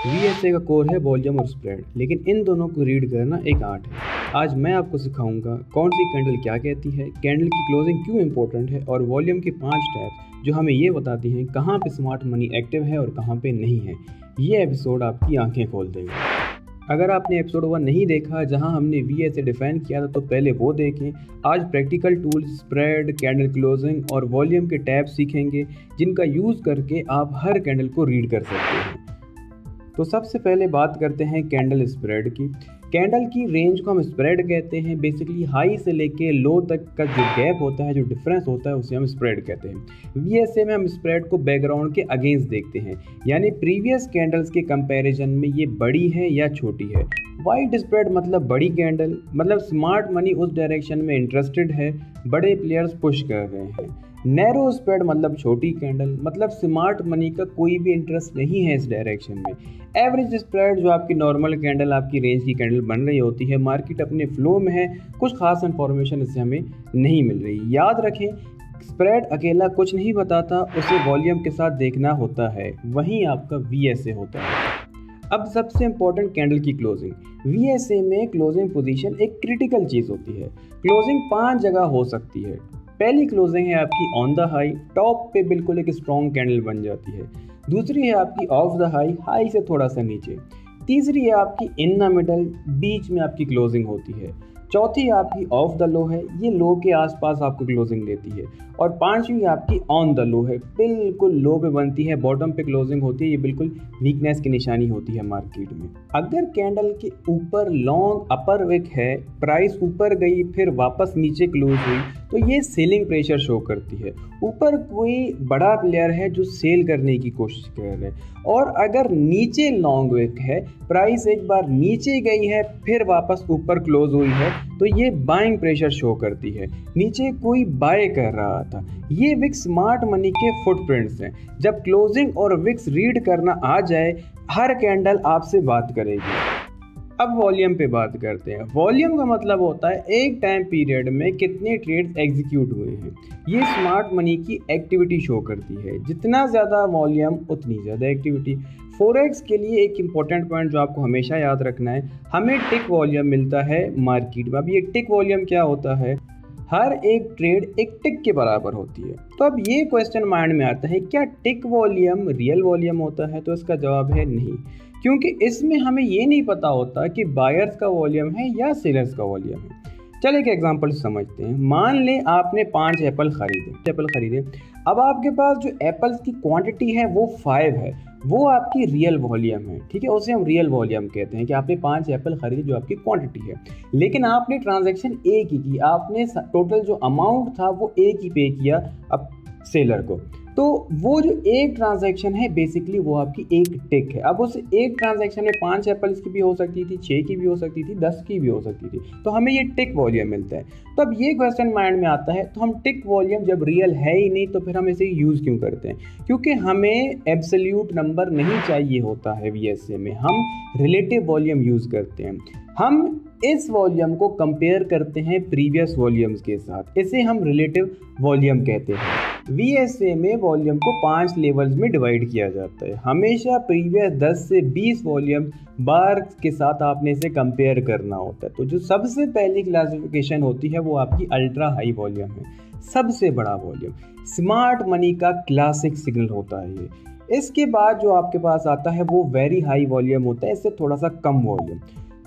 VSA का core है volume और स्प्रेड, लेकिन इन दोनों को रीड करना एक आर्ट है। आज मैं आपको सिखाऊंगा कौन सी कैंडल क्या कहती है, कैंडल की क्लोजिंग क्यों इंपॉर्टेंट है और वॉल्यूम के 5 टैप्स जो हमें ये बताती हैं कहाँ पे स्मार्ट मनी एक्टिव है और कहाँ पे नहीं है। ये एपिसोड आपकी आंखें खोल देगा। अगर आपने एपिसोड 1 नहीं देखा जहां हमने वीएसए डिफाइन किया था तो पहले वो देखें। आज practical tools, spread, candle closing और वॉल्यूम के टैब सीखेंगे जिनका यूज़ करके आप हर कैंडल को रीड कर सकते हैं। तो सबसे पहले बात करते हैं कैंडल स्प्रेड की। कैंडल की रेंज को हम स्प्रेड कहते हैं। बेसिकली हाई से लेके लो तक का जो गैप होता है, जो डिफरेंस होता है, उसे हम स्प्रेड कहते हैं। वीएसए में हम स्प्रेड को बैकग्राउंड के अगेंस्ट देखते हैं, यानी प्रीवियस कैंडल्स के कंपैरिजन में ये बड़ी है या छोटी है। वाइड स्प्रेड मतलब बड़ी कैंडल, मतलब स्मार्ट मनी उस डायरेक्शन में इंटरेस्टेड है, बड़े प्लेयर्स पुश कर रहे हैं। नैरो स्प्रेड मतलब छोटी कैंडल, मतलब स्मार्ट मनी का कोई भी इंटरेस्ट नहीं है इस डायरेक्शन में। एवरेज स्प्रेड जो आपकी नॉर्मल कैंडल, आपकी रेंज की कैंडल बन रही होती है, मार्केट अपने फ्लो में है, कुछ खास इन्फॉर्मेशन इससे हमें नहीं मिल रही। याद रखें, स्प्रेड अकेला कुछ नहीं बताता, उसे वॉल्यूम के साथ देखना होता है, वहीं आपका वीएसए होता है। अब सबसे इंपॉर्टेंट कैंडल की क्लोजिंग। वीएसए में क्लोजिंग पोजीशन एक क्रिटिकल चीज़ होती है। क्लोजिंग 5 जगह हो सकती है। पहली क्लोजिंग है आपकी ऑन द हाई, टॉप पे बिल्कुल एक स्ट्रॉन्ग कैंडल बन जाती है। दूसरी है आपकी ऑफ द हाई, हाई से थोड़ा सा नीचे। तीसरी है आपकी इन द मिडल, बीच में आपकी क्लोजिंग होती है। चौथी आपकी ऑफ द लो है, ये लो के आसपास आपको क्लोजिंग देती है। और पांचवी आपकी ऑन द लो है, बिल्कुल लो पे बनती है, बॉटम पे क्लोजिंग होती है। ये बिल्कुल वीकनेस की निशानी होती है मार्केट में। अगर कैंडल के ऊपर लॉन्ग अपर विक है, प्राइस ऊपर गई फिर वापस नीचे क्लोज हुई, तो ये सेलिंग प्रेशर शो करती है। ऊपर कोई बड़ा प्लेयर है जो सेल करने की कोशिश कर रहा है। और अगर नीचे लॉन्ग विक है, प्राइस एक बार नीचे गई है फिर वापस ऊपर क्लोज हुई है, तो ये बाइंग प्रेशर शो करती है, नीचे कोई बाय कर रहा था। ये विक्स स्मार्ट मनी के फुटप्रिंट्स हैं। जब क्लोजिंग और विक्स रीड करना आ जाए, हर कैंडल आपसे बात करेगी। अब वॉल्यूम पे बात करते हैं। वॉल्यूम का मतलब होता है एक टाइम पीरियड में कितने ट्रेड्स एग्जीक्यूट हुए हैं। ये स्मार्ट मनी की एक्टिविटी शो करती है। जितना ज़्यादा वॉल्यूम उतनी ज़्यादा एक्टिविटी। फॉरेक्स के लिए एक इम्पॉर्टेंट पॉइंट जो आपको हमेशा याद रखना है, हमें टिक वॉल्यूम मिलता है मार्केट में। अब ये टिक वॉल्यूम क्या होता है? हर एक ट्रेड एक टिक के बराबर होती है। तो अब ये क्वेश्चन माइंड में आता है, क्या टिक वॉल्यूम रियल वॉल्यूम होता है? तो इसका जवाब है नहीं, क्योंकि इसमें हमें ये नहीं पता होता कि बायर्स का वॉल्यूम है या सेलर्स का वॉल्यूम है। चल एक एग्जांपल समझते हैं। मान लें आपने 5 एप्पल खरीदे। अब आपके पास जो एप्पल्स की क्वांटिटी है वो 5 है, वो आपकी रियल वॉल्यूम है। ठीक है, उसे हम रियल वॉल्यूम कहते हैं कि आपने 5 एप्पल खरीदे जो आपकी क्वांटिटी है। लेकिन आपने ट्रांजैक्शन एक ही की, आपने टोटल जो अमाउंट था वो एक ही पे किया अब सेलर को। तो वो जो एक ट्रांजैक्शन है बेसिकली वो आपकी एक टिक है। अब उस एक ट्रांजैक्शन में 5 एप्पल्स की भी हो सकती थी, 6 की भी हो सकती थी, 10 की भी हो सकती थी, तो हमें ये टिक वॉल्यूम मिलता है। तो अब ये क्वेश्चन माइंड में आता है, तो हम टिक वॉल्यूम जब रियल है ही नहीं तो फिर हम इसे यूज़ क्यों करते हैं? क्योंकि हमें एब्सोल्यूट नंबर नहीं चाहिए होता है वीएसए में, हम रिलेटिव वॉल्यूम यूज़ करते हैं। हम इस वॉल्यूम को कंपेयर करते हैं प्रीवियस वॉल्यूम्स के साथ, इसे हम रिलेटिव वॉल्यूम कहते हैं। वीएसए में वॉल्यूम को 5 लेवल्स में डिवाइड किया जाता है। हमेशा प्रीवियस 10 से 20 वॉल्यूम बार के साथ आपने इसे कंपेयर करना होता है। तो जो सबसे पहली क्लासिफिकेशन होती है वो आपकी अल्ट्रा हाई वॉल्यूम है, सबसे बड़ा वॉल्यूम, स्मार्ट मनी का क्लासिक सिग्नल होता है ये। इसके बाद जो आपके पास आता है वो वेरी हाई वॉल्यूम होता है, इससे थोड़ा सा कम वॉल्यूम।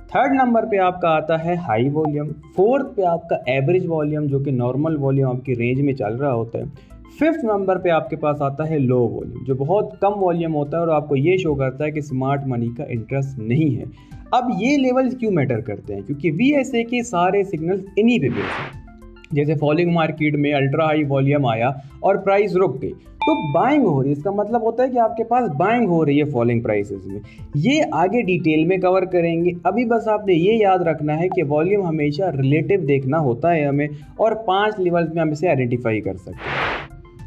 थर्ड नंबर पे आपका आता है हाई वॉल्यूम। फोर्थ पे आपका एवरेज वॉल्यूम, जो कि नॉर्मल वॉल्यूम आपकी रेंज में चल रहा होता है। फिफ्थ नंबर पे आपके पास आता है लो वॉल्यूम, जो बहुत कम वॉल्यूम होता है और आपको ये शो करता है कि स्मार्ट मनी का इंटरेस्ट नहीं है। अब ये लेवल्स क्यों मैटर करते हैं? क्योंकि वीएसए के सारे सिग्नल्स इन्हीं पे बेस्ड हैं। जैसे फॉलिंग मार्केट में अल्ट्रा हाई वॉल्यूम आया और प्राइस रुक गई, तो बाइंग हो रही है, इसका मतलब होता है कि आपके पास बाइंग हो रही है फॉलिंग प्राइसेस में। ये आगे डिटेल में कवर करेंगे। अभी बस आपने ये याद रखना है कि वॉल्यूम हमेशा रिलेटिव देखना होता है हमें, और 5 लेवल्स में हम इसे आइडेंटिफाई कर सकते हैं।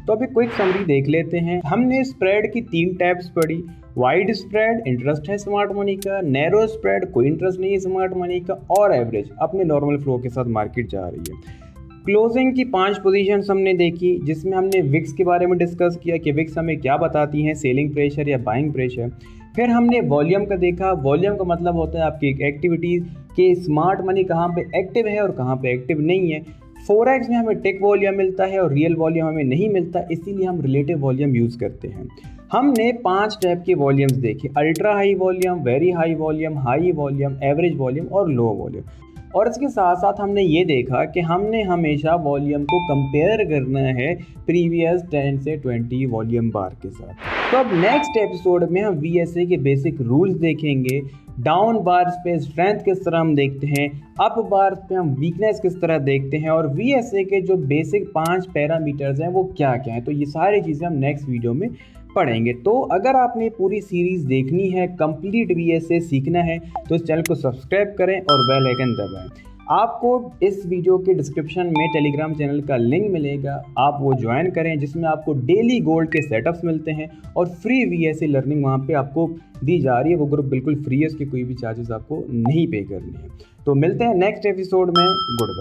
तो अभी क्विक समरी देख लेते हैं। हमने स्प्रेड की 3 टाइप्स पढ़ी। वाइड स्प्रेड, इंटरेस्ट है स्मार्ट मनी का। नैरो स्प्रेड, कोई इंटरेस्ट नहीं है स्मार्ट मनी का। और एवरेज, अपने नॉर्मल फ्लो के साथ मार्केट जा रही है। क्लोजिंग की 5 पोजीशंस हमने देखी, जिसमें हमने विक्स के बारे में डिस्कस किया कि विक्स हमें क्या बताती हैं, सेलिंग प्रेशर या बाइंग प्रेशर। फिर हमने वॉल्यूम का देखा। वॉल्यूम का मतलब होता है आपकी एक्टिविटीज़ के स्मार्ट मनी कहाँ पे एक्टिव है और कहाँ पे एक्टिव नहीं है। फॉरेक्स में हमें टिक वॉल्यूम मिलता है और रियल वॉल्यूम हमें नहीं मिलता, इसीलिए हम रिलेटिव वॉल्यूम यूज़ करते हैं। हमने 5 टाइप के वॉल्यूम्स देखे, ultra high volume, very high volume, high volume, average volume और लो वॉल्यूम। और इसके साथ साथ हमने ये देखा कि हमने हमेशा वॉल्यूम को कंपेयर करना है प्रीवियस 10 से 20 वॉल्यूम बार के साथ। तो अब नेक्स्ट एपिसोड में हम VSA के बेसिक रूल्स देखेंगे। डाउन बार्स पे स्ट्रेंथ किस तरह हम देखते हैं, अप बार्स पे हम वीकनेस किस तरह देखते हैं, और VSA के जो बेसिक 5 पैरामीटर्स हैं वो क्या क्या हैं। तो ये सारी चीज़ें हम नेक्स्ट वीडियो में पढ़ेंगे। तो अगर आपने पूरी सीरीज़ देखनी है, कंप्लीट VSA सीखना है, तो इस चैनल को सब्सक्राइब करें और बेल आइकन दबाएं। आपको इस वीडियो के डिस्क्रिप्शन में टेलीग्राम चैनल का लिंक मिलेगा, आप वो ज्वाइन करें, जिसमें आपको डेली गोल्ड के सेटअप्स मिलते हैं और फ्री VSA लर्निंग वहाँ पे आपको दी जा रही है। वो ग्रुप बिल्कुल फ्री है, उसके कोई भी चार्जेस आपको नहीं पे करने हैं। तो मिलते हैं नेक्स्ट एपिसोड में। Good bye.